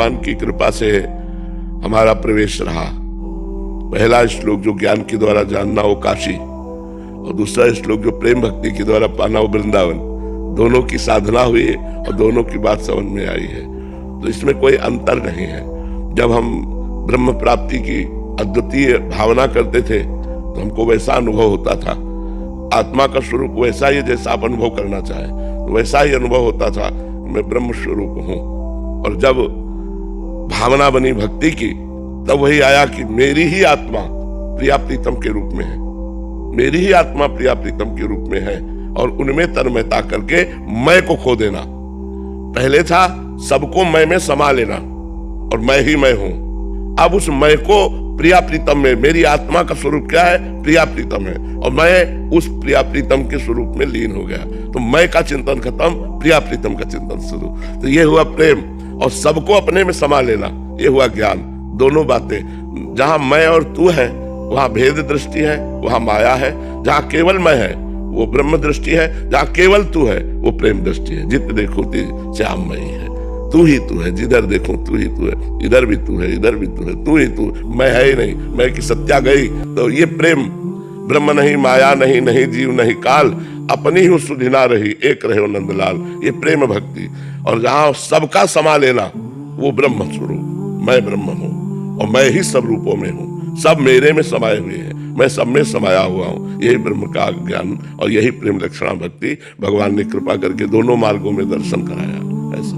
भगवान की कृपा से हमारा प्रवेश रहा। पहला श्लोक जो ज्ञान के द्वारा जानना वो काशी, और दूसरा श्लोक जो प्रेम भक्ति के द्वारा पाना वो वृंदावन। दोनों की साधना हुई और दोनों की बात समझ में आई है, तो इसमें कोई अंतर नहीं है। जब हम ब्रह्म प्राप्ति की अद्वितीय भावना करते थे तो हमको वैसा अनुभव होता था, आत्मा का स्वरूप वैसा ही जैसा आप अनुभव करना चाहे तो वैसा ही अनुभव होता था, मैं ब्रह्म स्वरूप हूं। और जब भावना बनी भक्ति की तब वही आया कि मेरी ही आत्मा प्रिया प्रीतम के रूप में है, मेरी ही आत्मा प्रिया प्रीतम के रूप में है, और उनमें तन्मयता करके मैं को खो देना। पहले था सबको मैं में समा लेना और मैं ही मैं हूं, अब उस मैं को प्रिया प्रीतम में, मेरी आत्मा का स्वरूप क्या है, प्रिया प्रीतम है, और मैं उस प्रिया प्रीतम के स्वरूप में लीन हो गया। तो मैं का चिंतन खत्म, प्रिया प्रीतम का चिंतन शुरू। तो ये हुआ प्रेम, और सबको अपने में समा लेना, ये हुआ ज्ञान। दोनों बातें, जहां मैं और तू है वहां भेद दृष्टि है, वहां माया है। जहां केवल मैं है वो ब्रह्म दृष्टि है, जहां केवल तू है वो प्रेम दृष्टि है। जित देखो श्याम मैं ही है, तू ही तू है, जिधर देखो तू ही तू है, इधर भी तू है, इधर भी तू है, तू ही तू, मैं है ही नहीं, मैं की सत्या गई। तो ये प्रेम, ब्रह्म नहीं माया नहीं, नहीं जीव नहीं काल, अपनी ही सुधिना रही, एक रहे नंदलाल, ये प्रेम भक्ति। और जहां सबका समा लेना वो ब्रह्म स्वरूप, मैं ब्रह्म हूं और मैं ही सब रूपों में हूं, सब मेरे में समाये हुए हैं, मैं सब में समाया हुआ हूं। यही ब्रह्म का ज्ञान और यही प्रेम लक्षणा भक्ति भगवान ने कृपा करके दोनों मार्गों में दर्शन कराया। ऐसा